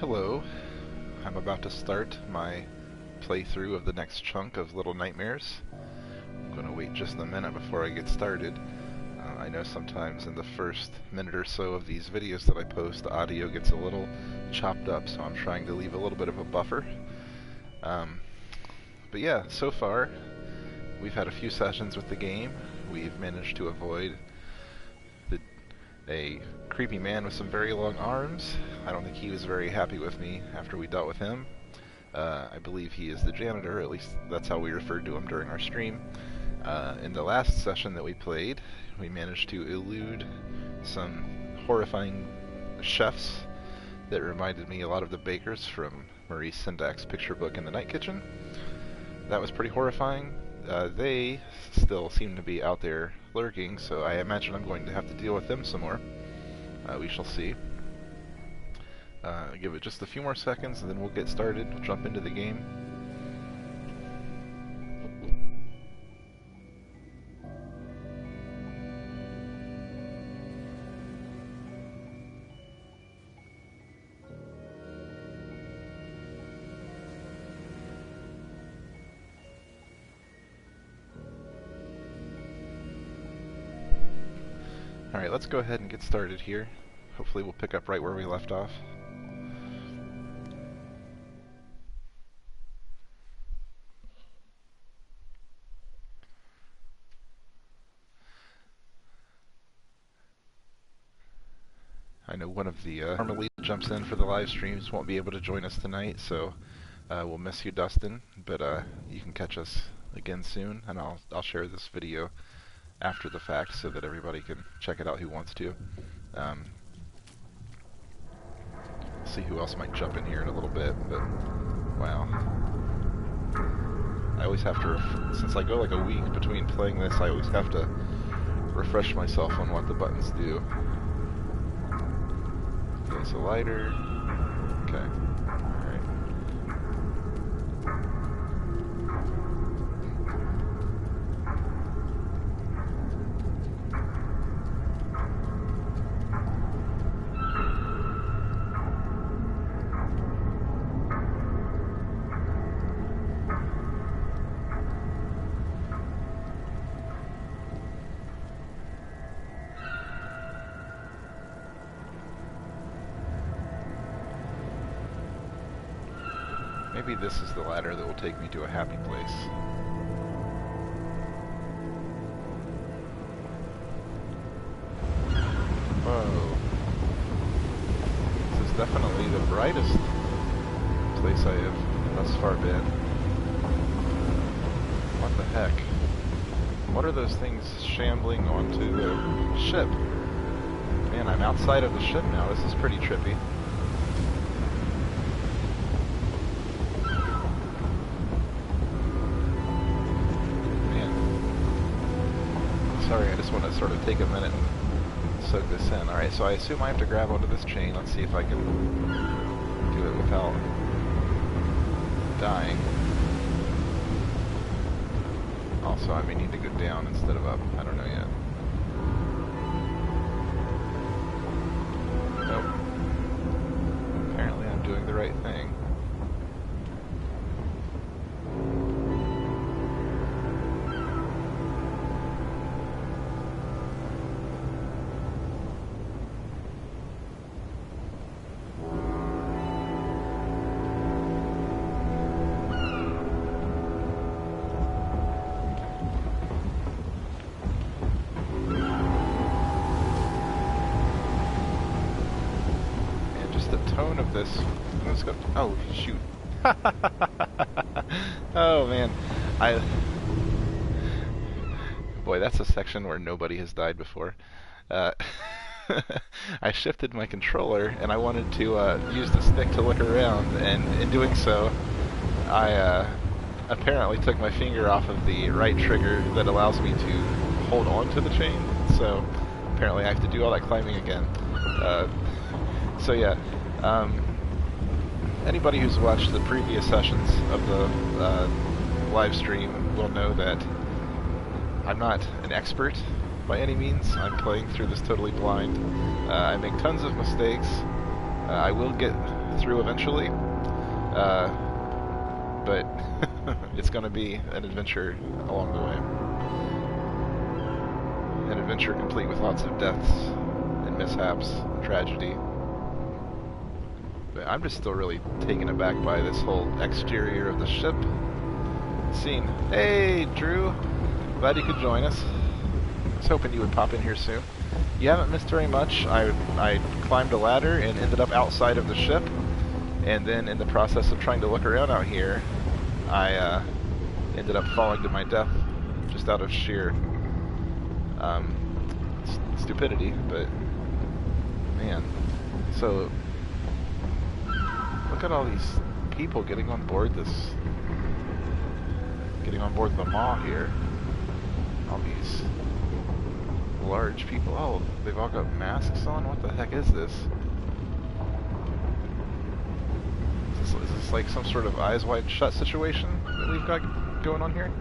Hello, I'm about to start my playthrough of the next chunk of Little Nightmares. I'm going to wait just a minute before I get started. I know sometimes in the first minute or so of these videos that I post, the audio gets a little chopped up, so I'm trying to leave a little bit of a buffer. But yeah, so far, we've had a few sessions with the game. We've managed to avoid a creepy man with some very long arms. I don't think he was very happy with me after we dealt with him. I believe he is the janitor, at least that's how we referred to him during our stream. In the last session that we played, we managed to elude some horrifying chefs that reminded me a lot of the bakers from Maurice Sendak's picture book in the Night Kitchen. That was pretty horrifying. They still seem to be out there lurking, so I imagine I'm going to have to deal with them some more. We shall see. Give it just a few more seconds and then we'll get started. We'll jump into the game. Alright, let's go ahead and get started here. Hopefully we'll pick up right where we left off. I know one of the normally jumps in for the live streams won't be able to join us tonight, so we'll miss you, Dustin, but you can catch us again soon, and I'll share this video after the fact so that everybody can check it out who wants to. See who else might jump in here in a little bit, but wow. I always have to, since I go like a week between playing this, I always have to refresh myself on what the buttons do. Okay, so lighter. Okay. Alright. Maybe this is the ladder that will take me to a happy place. Whoa. This is definitely the brightest place I have thus far been. What the heck? What are those things shambling onto the ship? Man, I'm outside of the ship now. This is pretty trippy. Sorry, I just want to sort of take a minute and soak this in. Alright, so I assume I have to grab onto this chain. Let's see if I can do it without dying. Also, I may need to go down instead of up. I don't know yet. Nope. Apparently I'm doing the right thing. Of this. Let's go. Oh, shoot. Oh, man. Boy, that's a section where nobody has died before. I shifted my controller, and I wanted to use the stick to look around, and in doing so, I apparently took my finger off of the right trigger that allows me to hold on to the chain, so apparently I have to do all that climbing again. So yeah. Anybody who's watched the previous sessions of the live stream will know that I'm not an expert by any means. I'm playing through this totally blind. I make tons of mistakes. I will get through eventually. But it's going to be an adventure along the way. An adventure complete with lots of deaths and mishaps and tragedy. But I'm just still really taken aback by this whole exterior of the ship scene. Hey, Drew! Glad you could join us. I was hoping you would pop in here soon. You haven't missed very much. I climbed a ladder and ended up outside of the ship. And then in the process of trying to look around out here, I ended up falling to my death just out of sheer stupidity. But man, so look at all these people getting on board the Maw here. All these large people. Oh, they've all got masks on? What the heck is this? Is this like some sort of eyes wide shut situation that we've got going on here?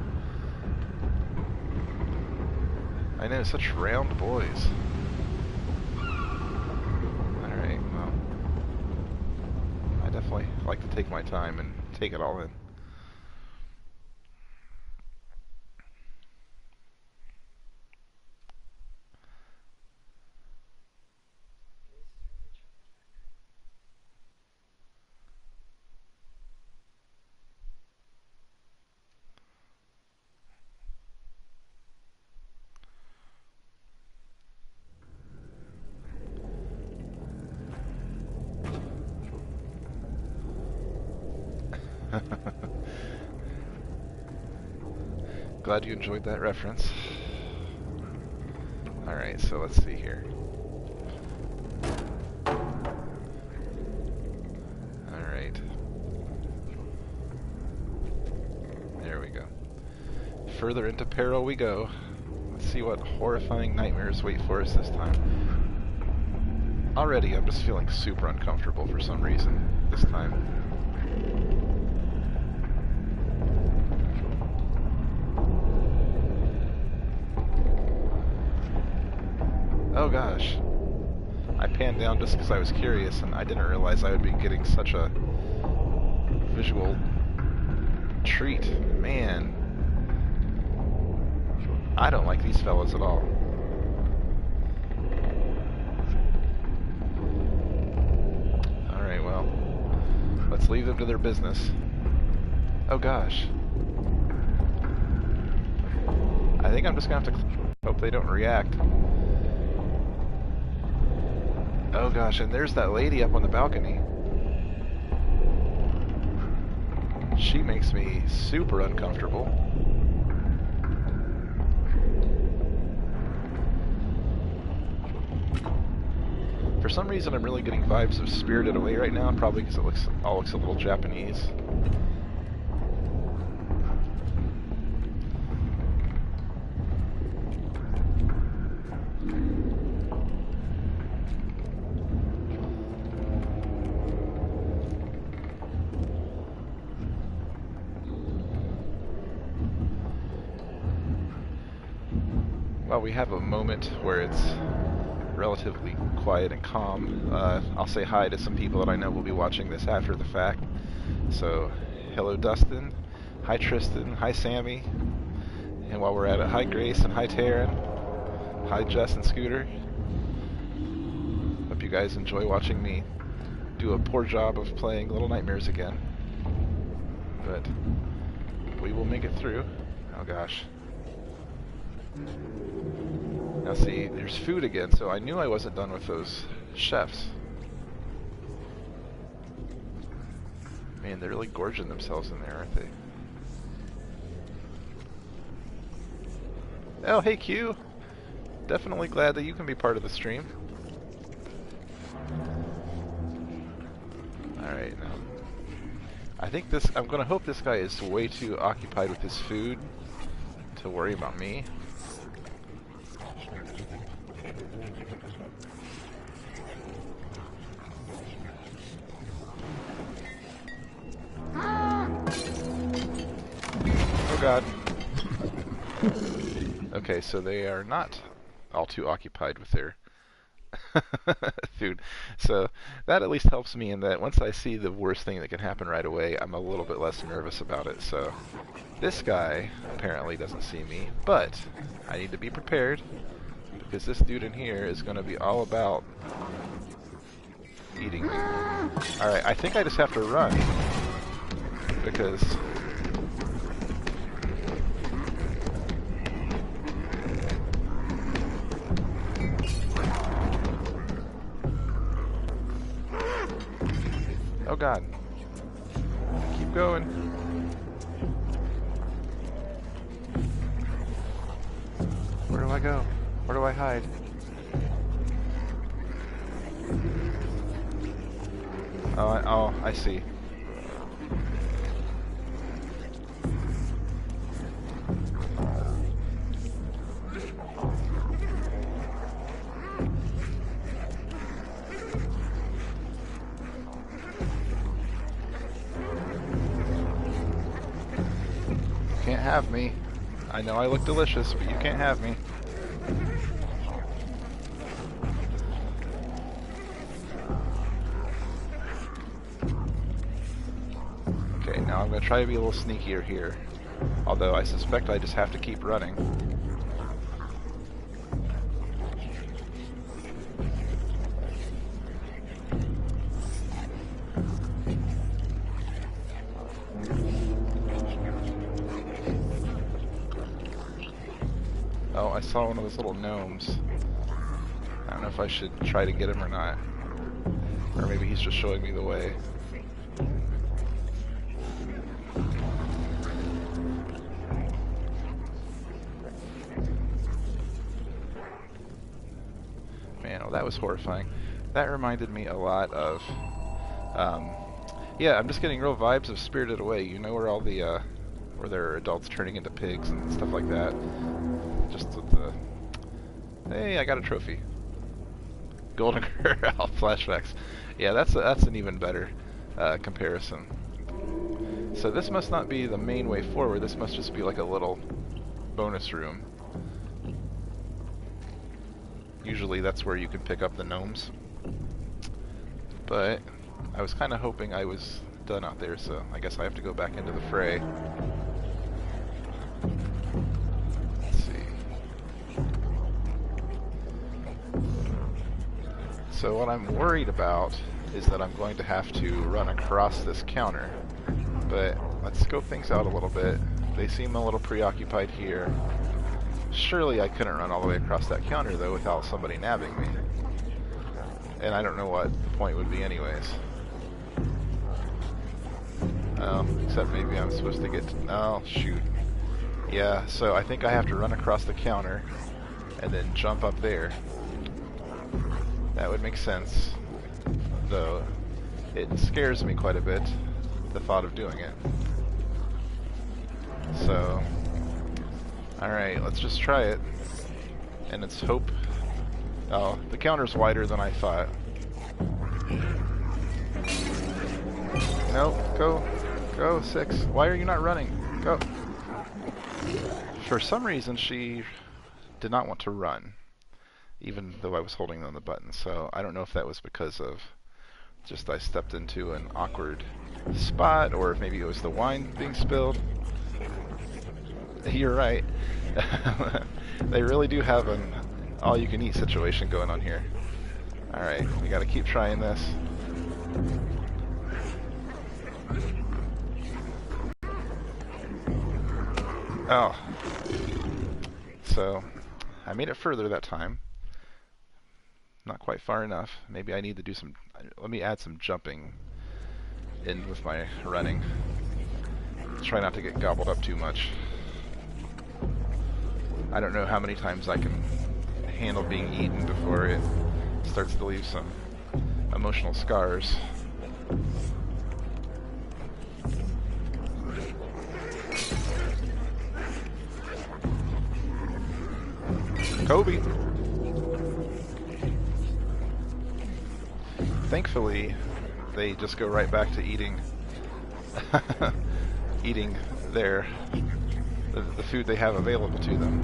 I know, such round boys. Alright, well, I definitely like to take my time and take it all in. Glad you enjoyed that reference. Alright, so let's see here. Alright. There we go. Further into peril we go. Let's see what horrifying nightmares wait for us this time. Already I'm just feeling super uncomfortable for some reason this time. Oh gosh. I panned down just because I was curious and I didn't realize I would be getting such a visual treat. Man. I don't like these fellas at all. Alright, well. Let's leave them to their business. Oh gosh. I think I'm just gonna have to hope they don't react. Oh gosh, and there's that lady up on the balcony. She makes me super uncomfortable. For some reason I'm really getting vibes of Spirited Away right now, probably because it all looks a little Japanese. Well, we have a moment where it's relatively quiet and calm. I'll say hi to some people that I know will be watching this after the fact. So, hello Dustin, hi Tristan, hi Sammy, and while we're at it, hi Grace and hi Taryn, hi Jess and Scooter. Hope you guys enjoy watching me do a poor job of playing Little Nightmares again. But we will make it through. Oh gosh. Now see, there's food again, so I knew I wasn't done with those chefs. Man, they're really gorging themselves in there, aren't they? Oh, hey Q! Definitely glad that you can be part of the stream. Alright, now. I think I'm gonna hope this guy is way too occupied with his food to worry about me. Oh god. Okay, so they are not all too occupied with their Dude, so that at least helps me in that once I see the worst thing that can happen right away, I'm a little bit less nervous about it. So this guy apparently doesn't see me, but I need to be prepared because this dude in here is going to be all about eating me. Alright, I think I just have to run because oh god. Keep going. Where do I go? Where do I hide? Oh, I see. Can't have me. I know I look delicious, but you can't have me. Okay, now I'm going to try to be a little sneakier here. Although I suspect I just have to keep running. Oh, I saw one of those little gnomes. I don't know if I should try to get him or not. Or maybe he's just showing me the way. Man, oh, that was horrifying. That reminded me a lot of... yeah, I'm just getting real vibes of Spirited Away. You know where all the... where there are adults turning into pigs and stuff like that. Just with the... Hey, I got a trophy. Golden Corral flashbacks. Yeah, that's an even better comparison. So this must not be the main way forward. This must just be like a little bonus room. Usually that's where you can pick up the gnomes. But I was kind of hoping I was done out there, so I guess I have to go back into the fray. So what I'm worried about is that I'm going to have to run across this counter. But let's scope things out a little bit. They seem a little preoccupied here. Surely I couldn't run all the way across that counter though without somebody nabbing me. And I don't know what the point would be anyways. Except maybe I'm supposed to get to... Oh, shoot. Yeah, so I think I have to run across the counter and then jump up there. That would make sense, though it scares me quite a bit, the thought of doing it. So, alright, let's just try it, and let's hope... Oh, the counter's wider than I thought. No, go, 6. Why are you not running? Go. For some reason, she did not want to run, even though I was holding on the button. So I don't know if that was because of just I stepped into an awkward spot, or if maybe it was the wine being spilled. You're right. They really do have an all-you-can-eat situation going on here. Alright, we gotta keep trying this. Oh. So, I made it further that time. Not quite far enough. Maybe I need to do some... Let me add some jumping in with my running. Try not to get gobbled up too much. I don't know how many times I can handle being eaten before it starts to leave some emotional scars. Kobe! Thankfully, they just go right back to eating eating the food they have available to them.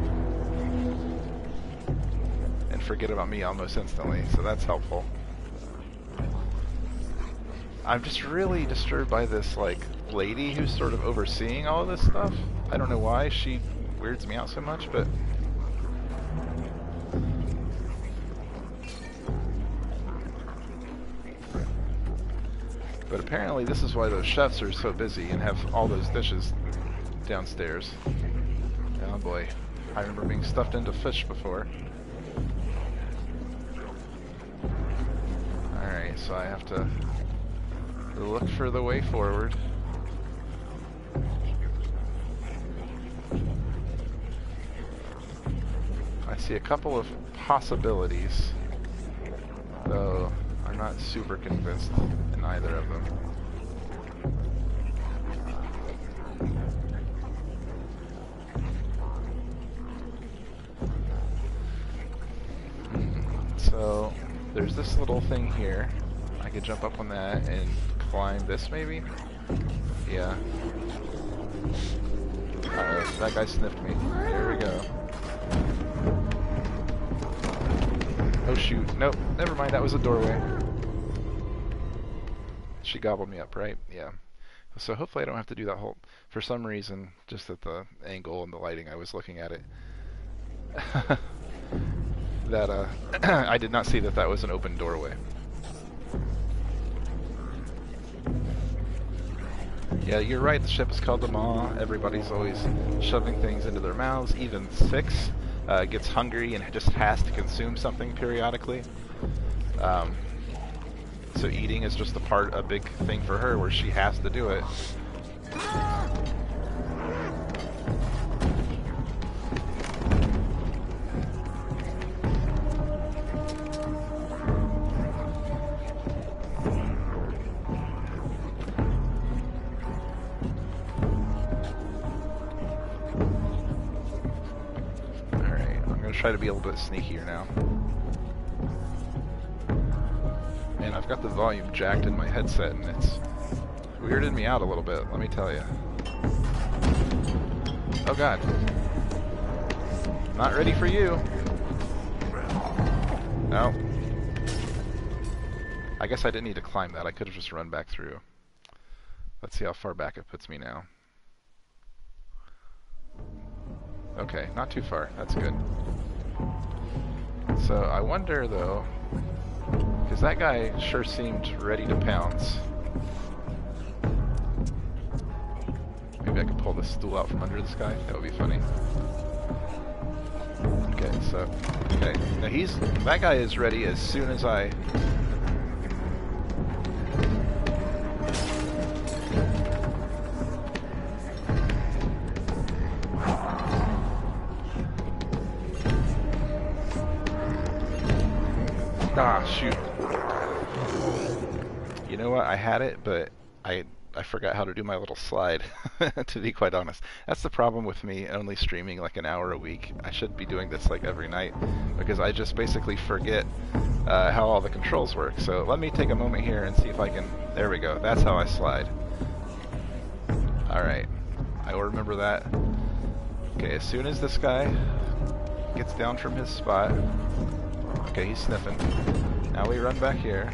And forget about me almost instantly, so that's helpful. I'm just really disturbed by this, like, lady who's sort of overseeing all of this stuff. I don't know why she weirds me out so much, but... But apparently this is why those chefs are so busy and have all those dishes downstairs. Oh boy, I remember being stuffed into fish before. Alright, so I have to look for the way forward. I see a couple of possibilities, though I'm not super convinced in either of them. So there's this little thing here. I could jump up on that and climb this maybe? Yeah. Uh-oh, that guy sniffed me. There we go. Oh shoot, nope, never mind, that was a doorway. She gobbled me up, right? Yeah. So hopefully I don't have to do that whole... For some reason, just at the angle and the lighting I was looking at it, that, I did not see that that was an open doorway. Yeah, you're right, the ship is called the Maw. Everybody's always shoving things into their mouths. Even Six gets hungry and just has to consume something periodically. So eating is just a big thing for her where she has to do it. Try to be a little bit sneakier now. And I've got the volume jacked in my headset and it's weirded me out a little bit, let me tell you. Oh god. Not ready for you. No. I guess I didn't need to climb that, I could have just run back through. Let's see how far back it puts me now. Okay, not too far, that's good. So I wonder though, because that guy sure seemed ready to pounce. Maybe I could pull this stool out from under this guy, that would be funny. Okay, so, okay, now that guy is ready as soon as I... Ah, shoot. You know what? I had it, but I forgot how to do my little slide, to be quite honest. That's the problem with me only streaming like an hour a week. I should be doing this like every night, because I just basically forget how all the controls work. So let me take a moment here and see if I can... There we go. That's how I slide. Alright. I will remember that. Okay, as soon as this guy gets down from his spot... Okay, he's sniffing. Now we run back here.